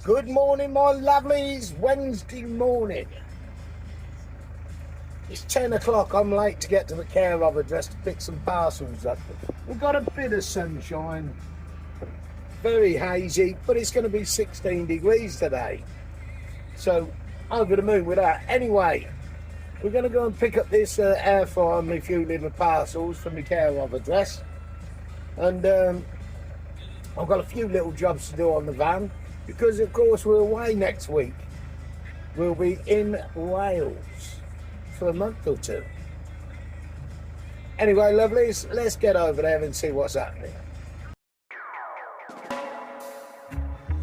Good morning, my lovelies. Wednesday morning. It's 10 o'clock. I'm late to get to the care of address to pick some parcels up. We've got a bit of sunshine. Very hazy, but it's going to be 16 degrees today. So, over the moon with that. Anyway, we're going to go and pick up this air fryer and a few little parcels from the care of address. And I've got a few little jobs to do on the van because, of course, we're away next week. We'll be in Wales for a month or two. Anyway, lovelies, let's get over there and see what's happening.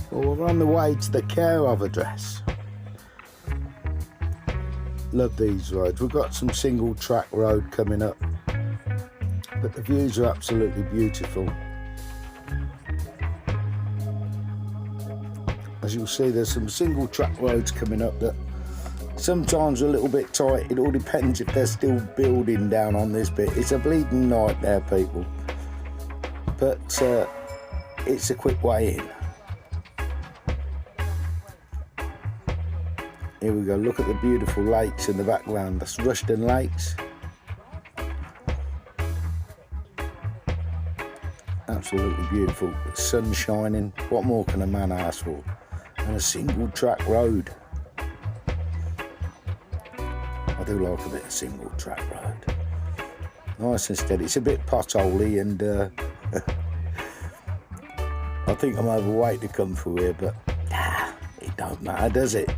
Well, we're on the way to the care of address. Love these roads. We've got some single track road coming up, but the views are absolutely beautiful. As you'll see, there's some single track roads coming up that sometimes are a little bit tight. It all depends if they're still building down on this bit. It's a bleeding nightmare, people, but it's a quick way in. Here we go, look at the beautiful lakes in the background. That's Rushden Lakes. Absolutely beautiful. The sun shining. What more can a man ask for? And a single track road. I do like a bit of single track road. Nice and steady. It's a bit potholey and I think I'm overweight to come through here, but it don't matter, does it?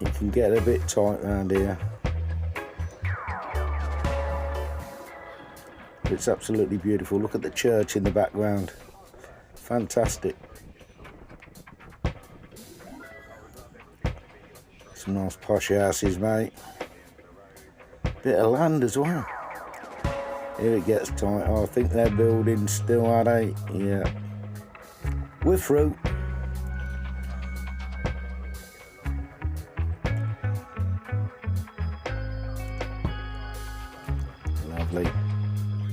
It can get a bit tight around here. It's absolutely beautiful. Look at the church in the background. Fantastic. Some nice posh houses, mate. Bit of land as well. Here it gets tight. Oh, I think they're building still, are they? Yeah. We're through. Lovely.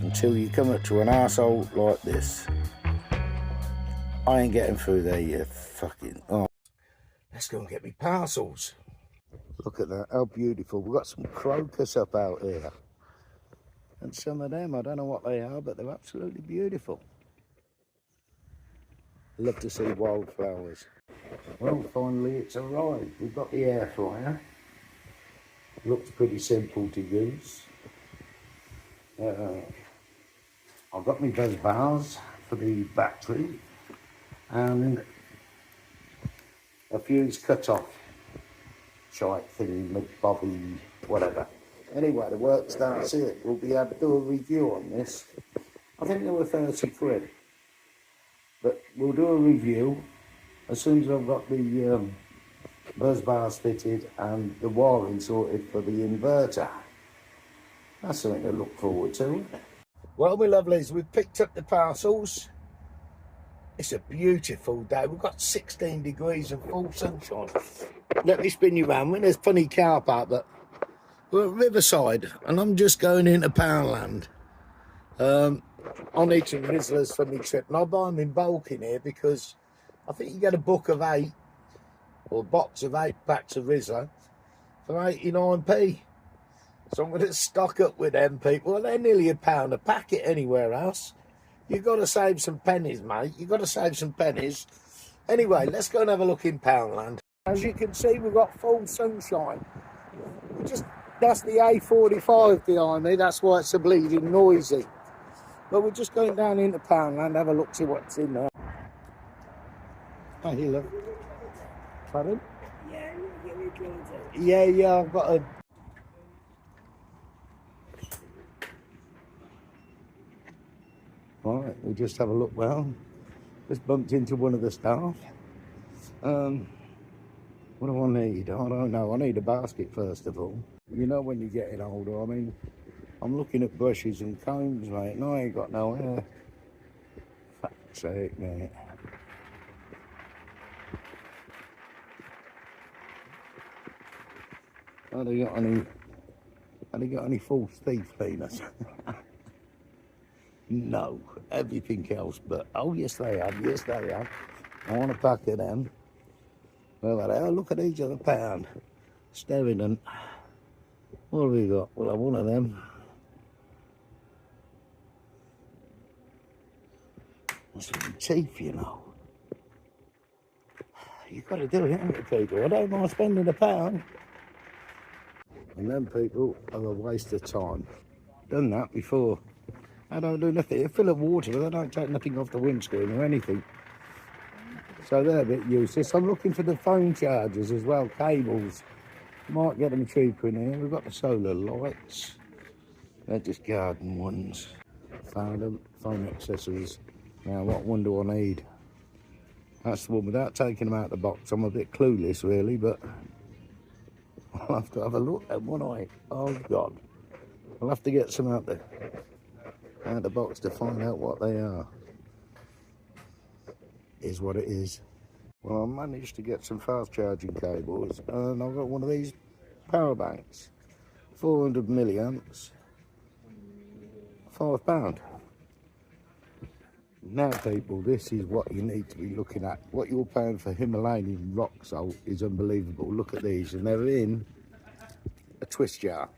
Until you come up to an arsehole like this. I ain't getting through there yet. Fucking. Oh. Let's go and get me parcels. Look at that, how beautiful. We've got some crocus up out here. And some of them, I don't know what they are, but they're absolutely beautiful. Love to see wildflowers. Well, finally it's arrived. We've got the air fryer. Looks pretty simple to use. I've got my buzz bars for the battery and a fuse cut off shite thing, McBobby, whatever. Anyway, the work starts here. We'll be able to do a review on this. I think they were 30 quid, but we'll do a review as soon as I've got the buzz bars fitted and the wiring sorted for the inverter. That's something to look forward to, isn't it? Well, my lovelies, we've picked up the parcels. It's a beautiful day. We've got 16 degrees and full sunshine. Let me spin you round. There's plenty of car park, but we're at Riverside, and I'm just going into Poundland. I need some Rizzlers for my trip, and I'll buy them in bulk in here because I think you get a book of 8 or a box of 8 packs of Rizzler for 89p. So I'm going to stock up with them, people. And they're nearly £1 a packet anywhere else. You've got to save some pennies, mate. You've got to save some pennies. Anyway, let's go and have a look in Poundland. As you can see, we've got full sunshine. That's the A45 behind me. That's why it's so bleeding noisy. But we're just going down into Poundland, have a look, see what's in there. Oh, here, look. Pardon? Yeah, I've got a... Right, we'll just have a look round. Just bumped into one of the staff. What do I need? I don't know. I need a basket first of all. You know when you're getting older, I mean, I'm looking at brushes and combs, mate, and I ain't got no hair. Fuck's sake, mate. Have they got any false teeth cleaners? No, everything else. But, oh, yes, they have. Yes, they have. I want a pack of them. Well, oh, look at these at a pound. Sterling. What have we got? We'll have one of them. That's some teeth, you know. You've got to do it, haven't you, people? I don't mind spending a pound. And then people are a waste of time. Done that before. I don't do nothing. They fill up water, but they don't take nothing off the windscreen or anything. So they're a bit useless. I'm looking for the phone chargers as well, cables. Might get them cheaper in here. We've got the solar lights. They're just garden ones. Found them, phone accessories. Now, what one do I need? That's the one without taking them out of the box. I'm a bit clueless, really, but I'll have to have a look at one eye. Oh, God. I'll have to get some out of the box to find out what they are. Is what it is. Well, I managed to get some fast charging cables, and I've got one of these power banks. 400 milliamps. £5. Now, people, this is what you need to be looking at. What you're paying for Himalayan rock salt is unbelievable. Look at these, and they're in a twist jar.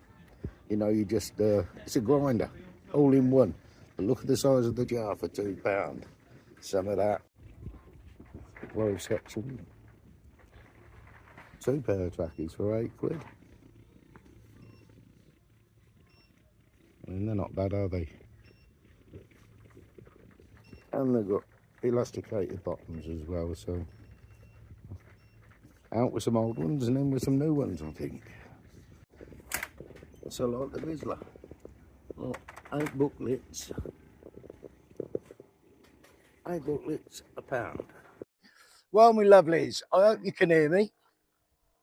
You know, you just, it's a grinder, all in one. But look at the size of the jar for £2. Some of that. Low section. 2 pair of trackies for £8. I mean, they're not bad, are they? And they've got elasticated bottoms as well, so out with some old ones and in with some new ones, I think. So like the Rizzler. Well, 8 booklets. 8 booklets, £1. Well, my lovelies, I hope you can hear me.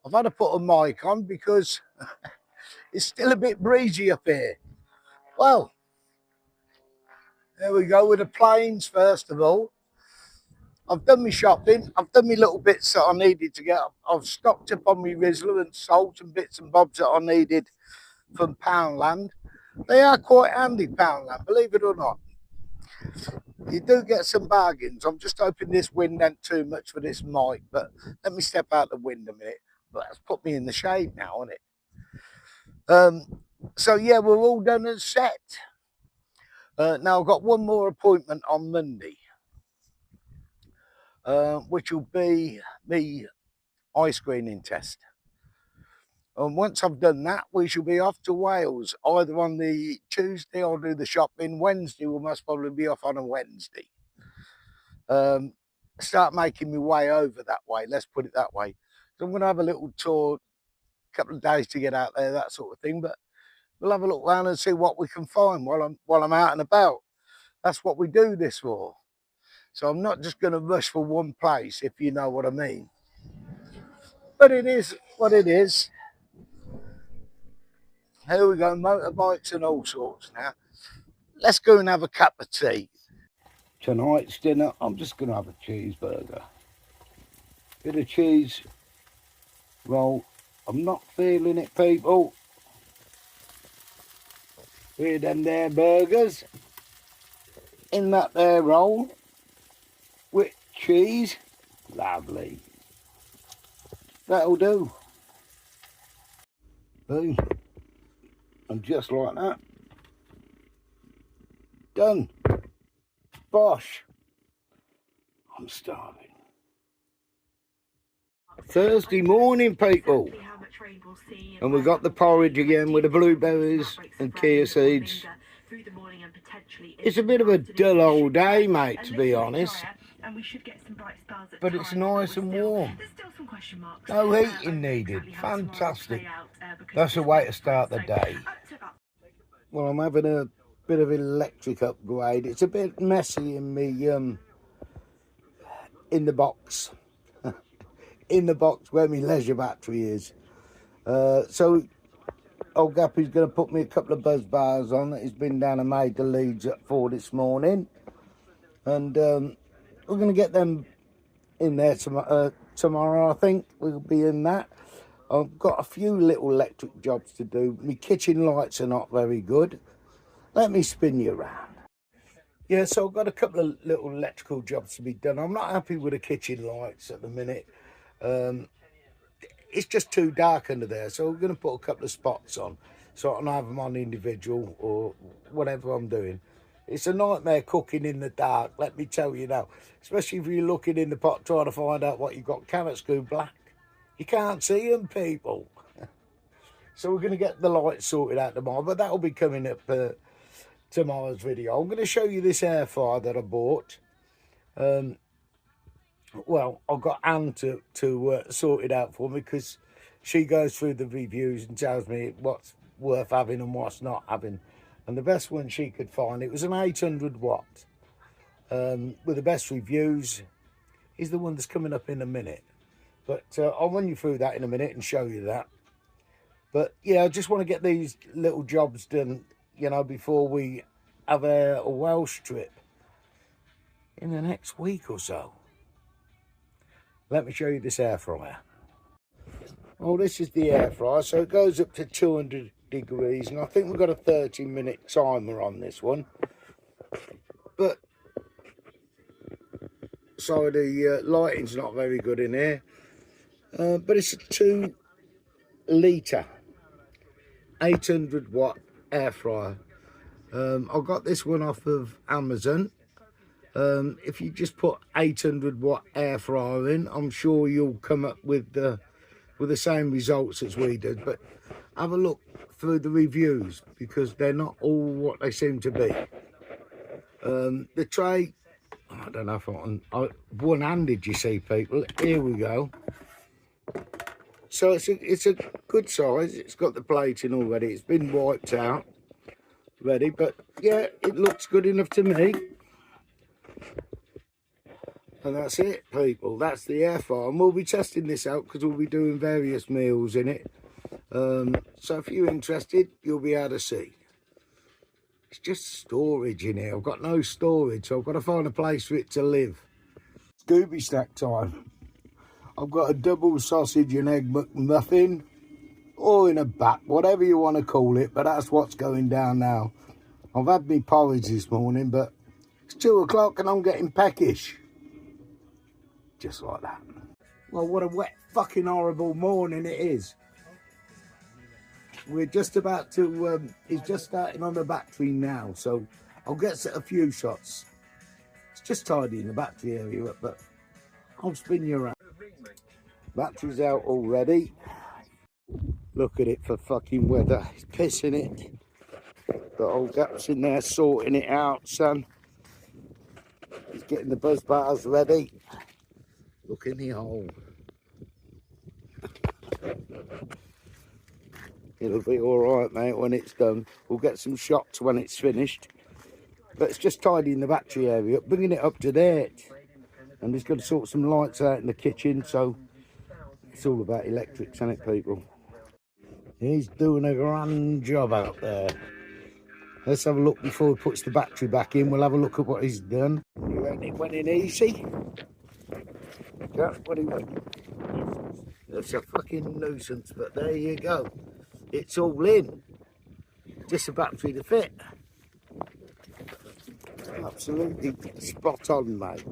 I've had to put a mic on because it's still a bit breezy up here. Well, there we go with the planes first of all. I've done my shopping. I've done my little bits that I needed to get. I've stocked up on my Rizzler and salt and bits and bobs that I needed from Poundland. They are quite handy, Poundland, believe it or not. You do get some bargains. I'm just hoping this wind ain't too much for this mic, but let me step out the wind a minute. But that's put me in the shade now, hasn't it? So yeah, we're all done and set. Now I've got one more appointment on Monday, which will be the eye screening test. And once I've done that, we shall be off to Wales. Either on the Tuesday, I'll do the shopping. Wednesday, we must probably be off on a Wednesday. Start making my way over that way, let's put it that way. So I'm going to have a little tour, a couple of days to get out there, that sort of thing. But we'll have a look around and see what we can find while I'm out and about. That's what we do this for. So I'm not just going to rush for one place, if you know what I mean. But it is what it is. Here we go, motorbikes and all sorts now. Let's go and have a cup of tea. Tonight's dinner, I'm just going to have a cheeseburger. Bit of cheese roll. I'm not feeling it, people. Hear them there burgers in that there roll with cheese. Lovely. That'll do. Boom. And just like that. Done. Bosh. I'm starving. Thursday morning, people. And we got the porridge again with the blueberries and chia seeds. It's a bit of a dull old day, mate, to be honest. But it's nice and warm. No heating needed. Fantastic. That's the way to start the day. Well, I'm having a bit of electric upgrade. It's a bit messy in me, in the box. In the box where my leisure battery is. So old Gappy's going to put me a couple of buzz bars on that he's been down and made the Leeds at 4 this morning. And we're going to get them in there tomorrow, I think. We'll be in that. I've got a few little electric jobs to do. My kitchen lights are not very good. Let me spin you around. Yeah, so I've got a couple of little electrical jobs to be done. I'm not happy with the kitchen lights at the minute. It's just too dark under there, so we're going to put a couple of spots on, so I can have them on individual or whatever I'm doing. It's a nightmare cooking in the dark, let me tell you now. Especially if you're looking in the pot trying to find out what you've got. Carrots go black. You can't see them, people. So we're going to get the lights sorted out tomorrow, but that'll be coming up tomorrow's video. I'm going to show you this air fryer that I bought. Well, I've got Anne to sort it out for me, because she goes through the reviews and tells me what's worth having and what's not having. And the best one she could find, it was an 800 watt with the best reviews, is the one that's coming up in a minute. But I'll run you through that in a minute and show you that. But yeah, I just want to get these little jobs done, you know, before we have a Welsh trip in the next week or so. Let me show you this air fryer. Oh, this is the air fryer, so it goes up to 200 degrees, and I think we've got a 30-minute timer on this one. But so the lighting's not very good in here. But it's a 2-litre 800 watt air fryer. I got this one off of Amazon. If you just put 800 watt air fryer in, I'm sure you'll come up with the same results as we did. But have a look through the reviews, because they're not all what they seem to be. The tray, I don't know if I one-handed, you see, people. Here we go. So it's a good size. It's got the plating already. It's been wiped out, ready. But yeah, it looks good enough to me. And that's it, people. That's the air fryer. And we'll be testing this out, because we'll be doing various meals in it. So if you're interested, you'll be able to see. It's just storage in here. I've got no storage, so I've got to find a place for it to live. Scooby snack time. I've got a double sausage and egg McMuffin, or in a bat, whatever you want to call it, but that's what's going down now. I've had my porridge this morning, but it's 2 o'clock and I'm getting peckish. Just like that. Well, what a wet, fucking horrible morning it is. We're just about to, it's just starting on the battery now, so I'll get a few shots. It's just tidying the battery area up, but I'll spin you around. Battery's out already. Look at it for fucking weather. It's pissing it. Got old Gap's in there sorting it out, son. He's getting the buzz bars ready. Look in the hole. It'll be all right, mate, when it's done. We'll get some shots when it's finished. But it's just tidying the battery area up, bringing it up to date. I'm just going to sort some lights out in the kitchen, so it's all about electrics, isn't it, people? He's doing a grand job out there. Let's have a look before he puts the battery back in. We'll have a look at what he's done. You reckon it went in easy? That's what he went. It's a fucking nuisance, but there you go. It's all in. Just a battery to fit. Absolutely spot on, mate.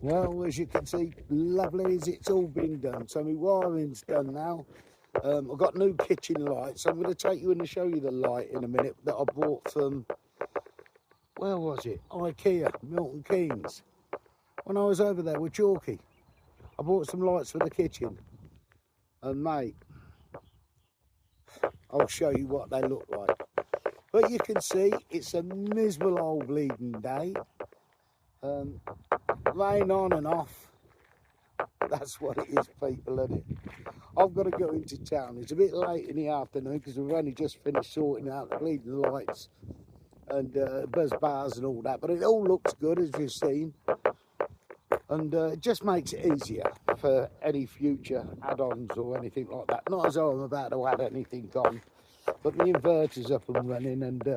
Well, as you can see, lovely as it's all been done. So my wiring's done now. I've got new kitchen lights. I'm going to take you in to show you the light in a minute that I bought from, where was it? IKEA, Milton Keynes. When I was over there with Chalky, I bought some lights for the kitchen. And mate, I'll show you what they look like. But you can see it's a miserable old bleeding day. Rain on and off. That's what it is, people, isn't it? I've got to go into town. It's a bit late in the afternoon because we've only just finished sorting out the bleeding lights and buzz bars and all that. But it all looks good, as you've seen. And it just makes it easier for any future add-ons or anything like that. Not as though I'm about to add anything on, but the inverter's up and running, and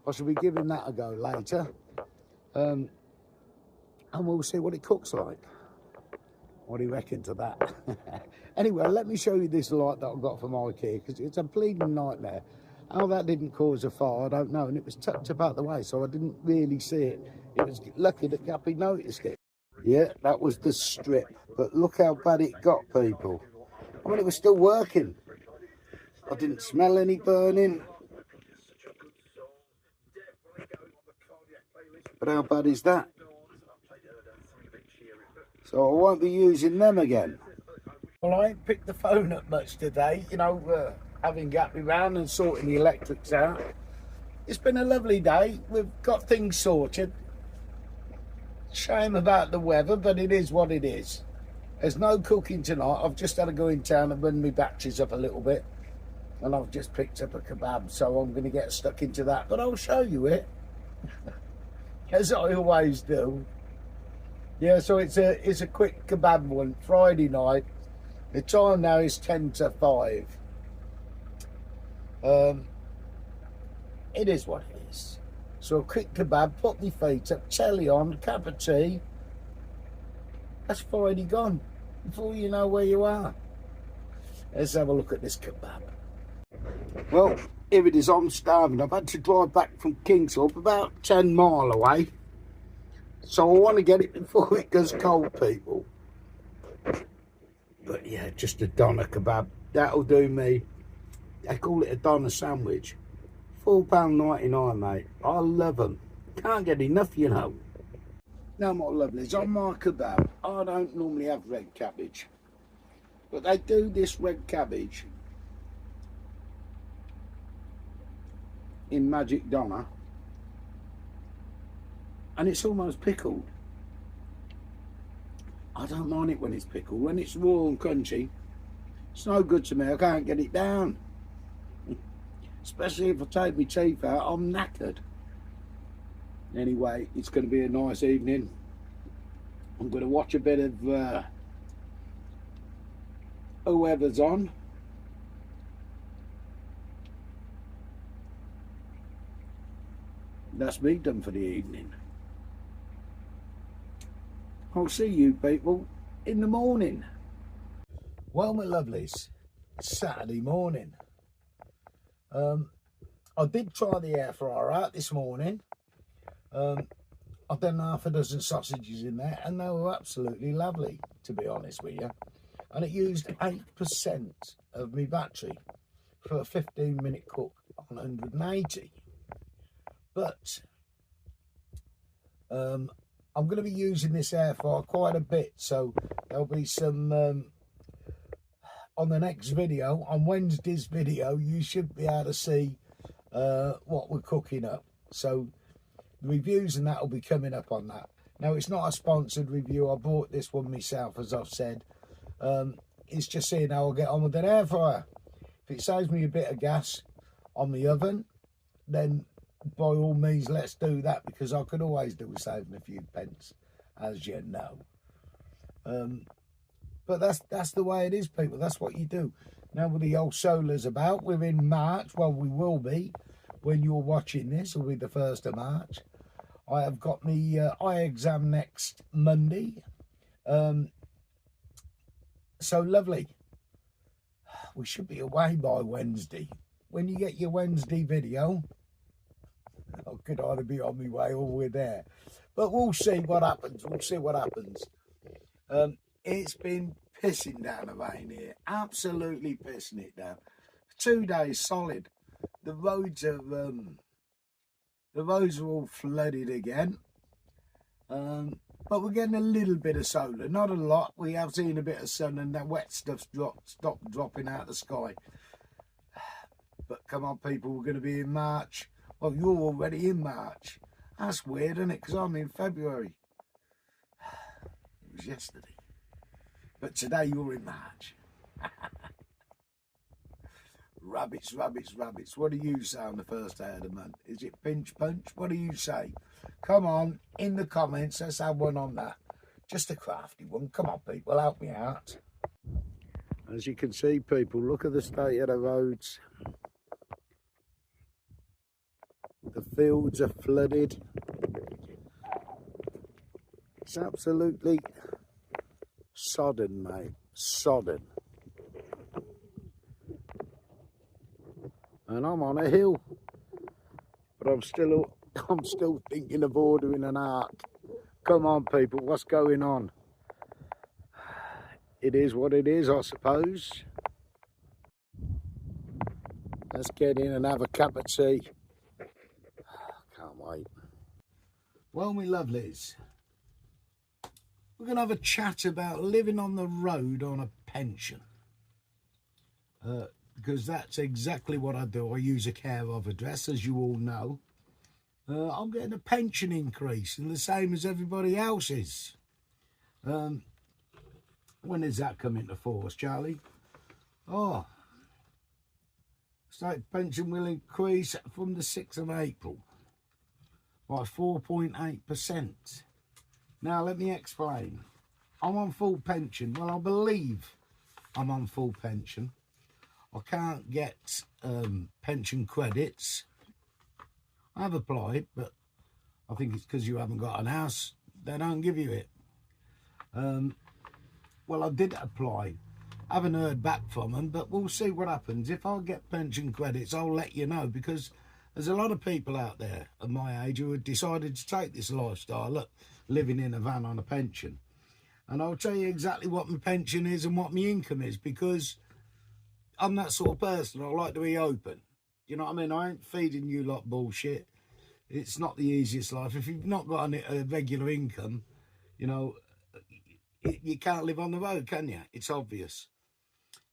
I shall be giving that a go later. And we'll see what it cooks like. What do you reckon to that? Anyway, let me show you this light that I got from IKEA, because it's a bleeding nightmare. How that didn't cause a fire, I don't know. And it was tucked up out the way, so I didn't really see it. It was lucky that Guppy noticed it. Yeah, that was the strip. But look how bad it got, people. I mean, it was still working. I didn't smell any burning. But how bad is that? So I won't be using them again. Well, I ain't picked the phone up much today, you know, having got me round and sorting the electrics out. It's been a lovely day. We've got things sorted. Shame about the weather, but it is what it is. There's no cooking tonight. I've just had to go in town and run my batteries up a little bit. And I've just picked up a kebab, so I'm going to get stuck into that. But I'll show you it, as I always do. Yeah, so it's a quick kebab one, Friday night. The time now is 10 to 5. It is what it is. So a quick kebab, put my feet up, telly on, cup of tea. That's Friday gone. Before you know where you are. Let's have a look at this kebab. Well, here it is. I'm starving. I've had to drive back from Kingsthorpe, about 10 mile away. So I want to get it before it goes cold, people. But yeah, just a doner kebab. That'll do me. They call it a doner sandwich. £4.99, mate. I love them. Can't get enough, you know. Now, my lovelies, on my kebab, I don't normally have red cabbage. But they do this red cabbage in Magic Doner. And it's almost pickled. I don't mind it when it's pickled. When it's raw and crunchy, it's no good to me. I can't get it down. Especially if I take my teeth out, I'm knackered. Anyway, it's going to be a nice evening. I'm going to watch a bit of whoever's on. That's me done for the evening. I'll see you people in the morning. Well, my lovelies, Saturday morning. I did try the air fryer out this morning. I've done half a dozen sausages in there and they were absolutely lovely, to be honest with you. And it used 8% of my battery for a 15-minute cook on 180. But I'm going to be using this air fryer quite a bit, so there'll be some on the next video, on Wednesday's video, you should be able to see what we're cooking up. So the reviews and that will be coming up on that. Now, it's not a sponsored review. I bought this one myself, as I've said. It's just seeing how I'll get on with an air fryer. If it saves me a bit of gas on the oven, then by all means, let's do that, because I could always do with saving a few pence, as you know. But that's the way it is, people. That's what you do. Now, with the old solar's about, we're in March. Well, we will be when you're watching this. It'll be the 1st of March. I have got my eye exam next Monday. So lovely. We should be away by Wednesday. When you get your Wednesday video, I could either be on my way or we're there. But we'll see what happens. We'll see what happens. It's been pissing down the rain here. Absolutely pissing it down. 2 days solid. The roads are all flooded again. But we're getting a little bit of solar. Not a lot. We have seen a bit of sun and that wet stuff's stopped dropping out of the sky. But come on, people, we're going to be in March. Well, you're already in March. That's weird, isn't it? Because I'm in February. It was yesterday. But today you're in March. Rabbits, rabbits, rabbits. What do you say on the first day of the month? Is it pinch punch? What do you say? Come on, in the comments, let's have one on that. Just a crafty one. Come on, people, help me out. As you can see, people, look at the state of the roads. The fields are flooded. It's absolutely sodden, mate. Sodden. and I'm on a hill, but I'm still thinking of ordering an ark. Come on, people, what's going on? It is what it is, I suppose. Let's get in and have a cup of tea. Can't wait. Well, my lovelies, we're going to have a chat about living on the road on a pension. Because that's exactly what I do. I use a care of address, as you all know. I'm getting a pension increase, and the same as everybody else is. When is that coming to force, Charlie? Oh, state pension will increase from the 6th of April by 4.8%. Now, let me explain. I'm on full pension. Well, I believe I'm on full pension. I can't get pension credits. I have applied, but I think it's because you haven't got an house. They don't give you it. Well, I did apply. I haven't heard back from them, but we'll see what happens. If I get pension credits, I'll let you know, because there's a lot of people out there of my age who have decided to take this lifestyle, look, living in a van on a pension. And I'll tell you exactly what my pension is and what my income is, because I'm that sort of person. I like to be open. You know what I mean? I ain't feeding you lot bullshit. It's not the easiest life. If you've not got a regular income, you know, you can't live on the road, can you? It's obvious.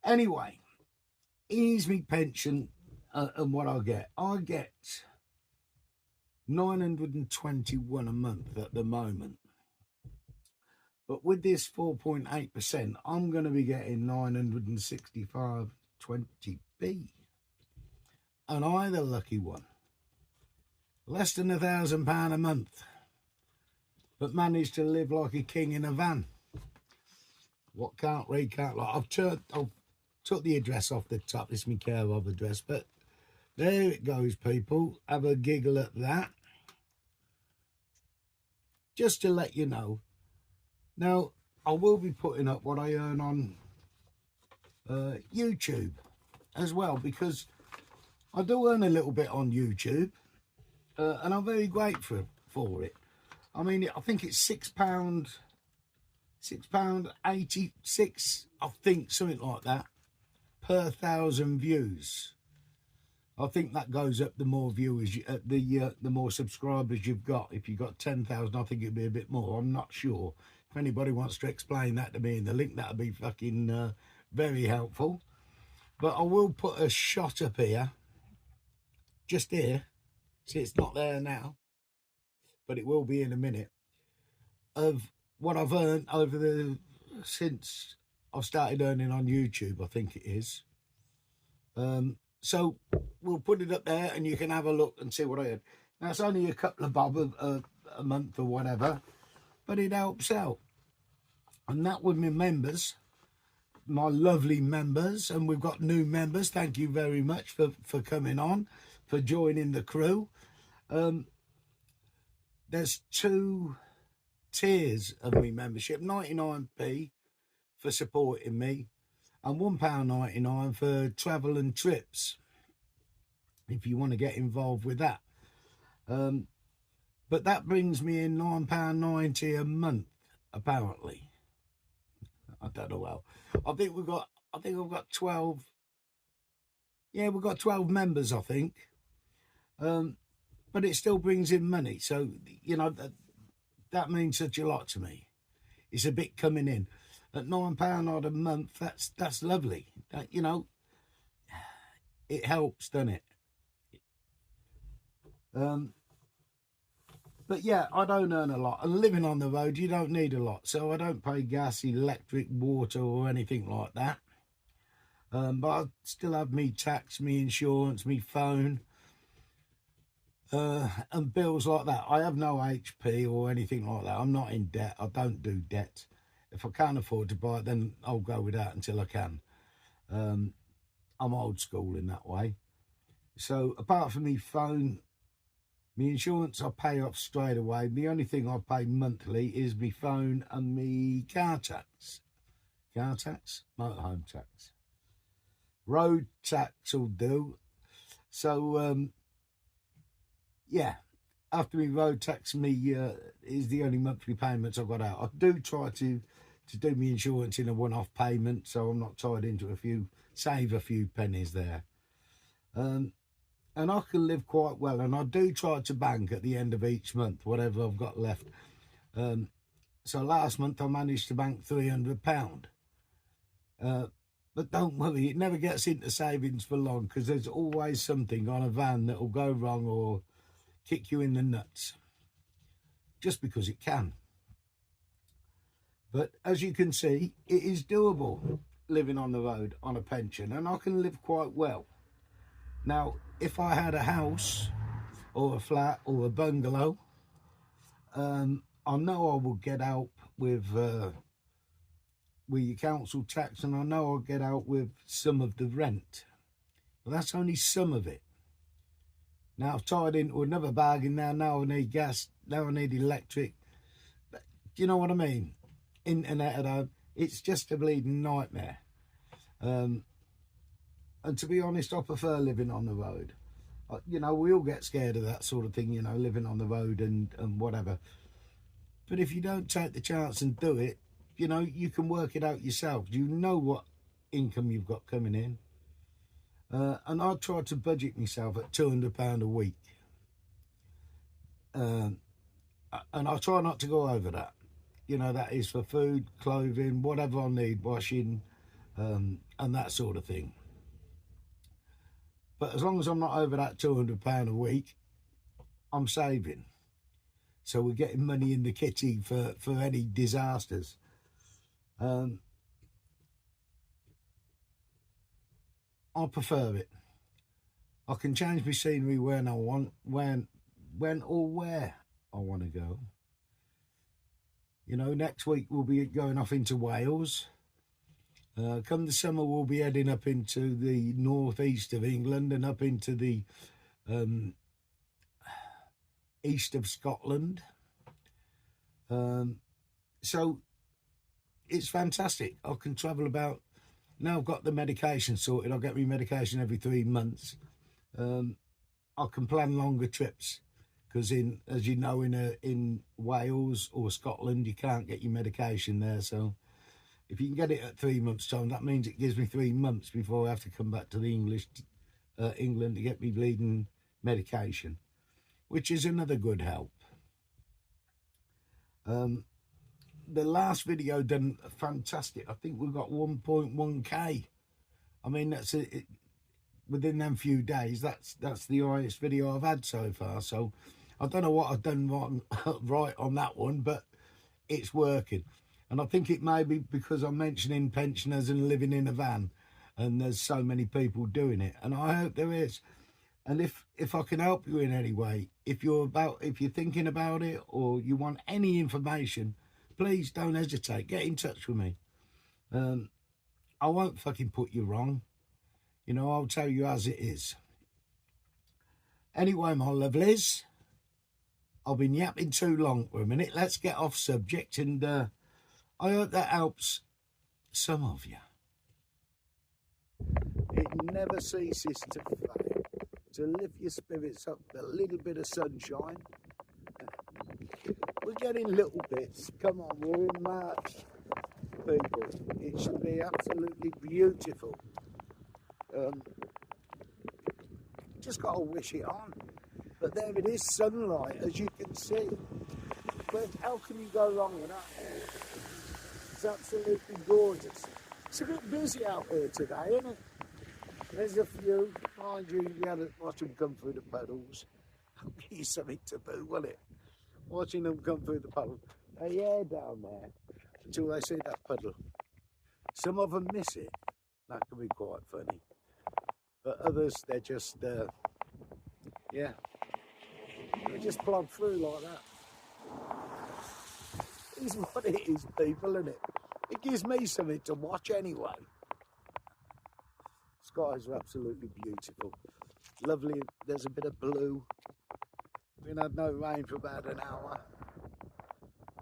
Anyway, here's me pension and what I get. I get $921 a month at the moment. But with this 4.8%, I'm going to be getting $965.20p. And I'm the lucky one. Less than £1,000 a month. But managed to live like a king in a van. What can't read, can't like. I've took the address off the top. This is my care of address. But there it goes, people. Have a giggle at that. Just to let you know. Now, I will be putting up what I earn on YouTube as well, because I do earn a little bit on YouTube, and I'm very grateful for it. I mean, I think it's £6.86, I think, something like that, per 1,000 views. I think that goes up the more viewers, the more subscribers you've got. If you've got 10,000, I think it'd be a bit more. I'm not sure. If anybody wants to explain that to me in the link, that'd be fucking very helpful. But I will put a shot up here, just here. See, it's not there now, but it will be in a minute, of what I've earned since I've started earning on YouTube, I think it is. So we'll put it up there and you can have a look and see what I earn. Now, it's only a couple of bob a month or whatever, but it helps out. And that with my members, my lovely members, and we've got new members. Thank you very much for coming on, for joining the crew. There's 2 tiers of me membership, 99p for supporting me, and £1.99 for travel and trips, if you want to get involved with that. But that brings me in £9.90 a month, apparently. I don't know how. I think I've got 12. Yeah, we've got 12 members, I think. But it still brings in money. So, you know, that means such a lot to me. It's a bit coming in. At £9 odd a month, that's lovely. You know, it helps, doesn't it? But yeah, I don't earn a lot. And living on the road, you don't need a lot. So I don't pay gas, electric, water or anything like that. But I still have me tax, me insurance, me phone, and bills like that. I have no HP or anything like that. I'm not in debt. I don't do debt. If I can't afford to buy it, then I'll go without until I can. I'm old school in that way. So apart from me phone, me insurance I pay off straight away. The only thing I pay monthly is me phone and me car tax. Car tax? Motorhome tax. Road tax will do. So yeah, after my road tax, me is the only monthly payments I've got out. I do try to do my insurance in a one-off payment, so I'm not tied into save a few pennies there. And I can live quite well, and I do try to bank at the end of each month whatever I've got left. So last month I managed to bank £300. But don't worry, it never gets into savings for long, because there's always something on a van that will go wrong or kick you in the nuts, just because it can. But as you can see, it is doable living on the road on a pension, and I can live quite well. Now, if I had a house or a flat or a bungalow, I know I will get out with your council tax, and I know I'll get out with some of the rent. But that's only some of it. Now I've tied into another bargain now I need gas, now I need electric. But do you know what I mean? Internet at home, it's just a bleeding nightmare. And to be honest, I prefer living on the road. We all get scared of that sort of thing, living on the road and whatever. But if you don't take the chance and do it, you can work it out yourself. You know what income you've got coming in. And I try to budget myself at £200 a week. And I try not to go over that. That is for food, clothing, whatever I need, washing, and that sort of thing. But as long as I'm not over that £200 a week, I'm saving. So we're getting money in the kitty for any disasters. I prefer it. I can change my scenery when I want, when or where I want to go. Next week we'll be going off into Wales. Come the summer, we'll be heading up into the northeast of England and up into the east of Scotland. So it's fantastic. I can travel about. Now I've got the medication sorted. I'll get my medication every 3 months. I can plan longer trips, because as you know, in Wales or Scotland, you can't get your medication there. So if you can get it at 3 months' time, that means it gives me 3 months before I have to come back to the England to get me bleeding medication, which is another good help. The last video done fantastic. I think we've got 1.1k. I mean, that's it. Within them few days, that's the highest video I've had so far. So I don't know what I've done wrong, right on that one, but it's working. And I think it may be because I'm mentioning pensioners and living in a van, and there's so many people doing it, and I hope there is. And if I can help you in any way, if you're thinking about it or you want any information, please don't hesitate. Get in touch with me. I won't fucking put you wrong. I'll tell you as it is. Anyway, my lovelies, I've been yapping too long for a minute. Let's get off subject, and I hope that helps some of you. It never ceases to fail to lift your spirits up with a little bit of sunshine. We're getting little bits. Come on, we're in March, people. It should be absolutely beautiful. Just got to wish it on. But there it is, sunlight, as you can see. But how can you go wrong with that? It's absolutely gorgeous. It's a bit busy out here today, isn't it? There's a few. Mind you, you had to watch them come through the puddles. That'll give you something to do, will it? Watching them come through the puddle. They air down there until they see that puddle. Some of them miss it. That can be quite funny. But others, they're just, yeah, they just plod through like that. It's what it is, people, isn't it? It gives me something to watch anyway. Skies are absolutely beautiful. Lovely, there's a bit of blue. We had no rain for about an hour.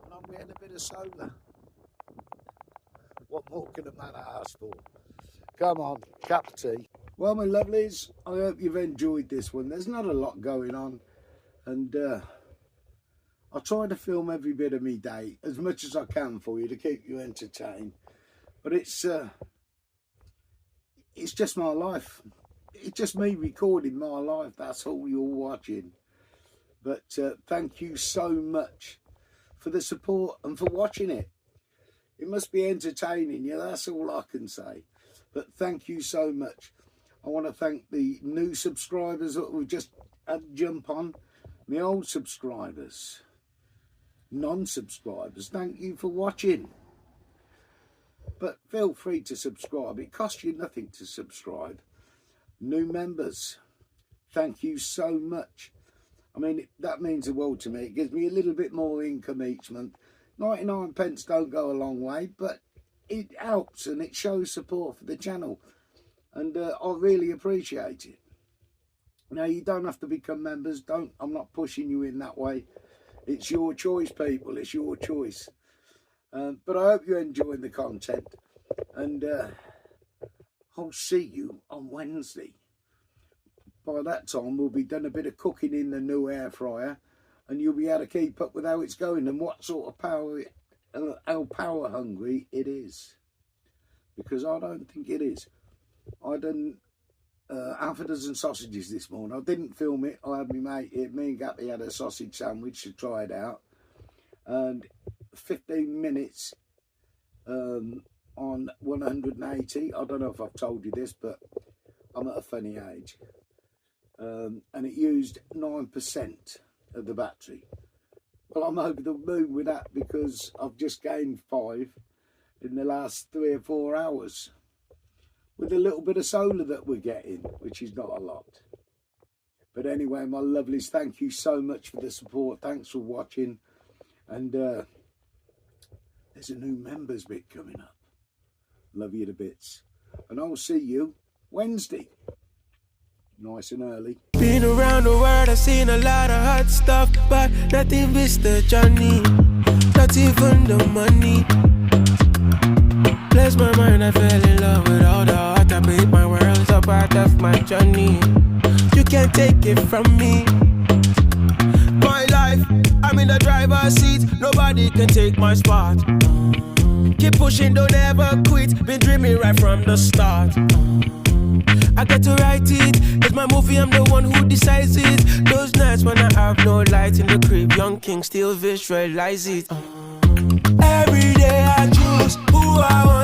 And I'm getting a bit of solar. What more can a man ask for? Come on, cup of tea. Well, my lovelies, I hope you've enjoyed this one. There's not a lot going on, and I try to film every bit of me day as much as I can for you to keep you entertained. But it's just my life. It's just me recording my life. That's all you're watching. But thank you so much for the support and for watching it. It must be entertaining you. That's all I can say. But thank you so much. I want to thank the new subscribers that we've just had to jump on. My old subscribers, non-subscribers, thank you for watching. But feel free to subscribe. It costs you nothing to subscribe. New members, thank you so much. I mean, that means the world to me. It gives me a little bit more income each month. 99 pence don't go a long way, but it helps and it shows support for the channel. And I really appreciate it. Now, you don't have to become members. I'm not pushing you in that way. It's your choice, people. It's your choice. But I hope you're enjoying the content. And I'll see you on Wednesday. By that time, we'll be done a bit of cooking in the new air fryer. And you'll be able to keep up with how it's going and what sort of power, how power hungry it is. Because I don't think it is. I done half a dozen sausages this morning. I didn't film it. I had me and Gappy had a sausage sandwich to try it out. And 15 minutes on 180. I don't know if I've told you this, but I'm at a funny age. And it used 9% of the battery. Well, I'm over the moon with that because I've just gained 5 in the last 3 or 4 hours with a little bit of solar that we're getting, which is not a lot. But anyway, my lovelies, thank you so much for the support. Thanks for watching. And there's a new members bit coming up. Love you to bits. And I'll see you Wednesday. Nice and early. Been around the world, I've seen a lot of hot stuff, but nothing beats the journey, not even the money. Bless my mind, I fell in love with all the art. I paid my world's a part of my journey. You can't take it from me. My life, I'm in the driver's seat. Nobody can take my spot. Keep pushing, don't ever quit. Been dreaming right from the start. I get to write it. It's my movie, I'm the one who decides it. Those nights when I have no light in the crib, young king still visualize it. Every day I choose who I want.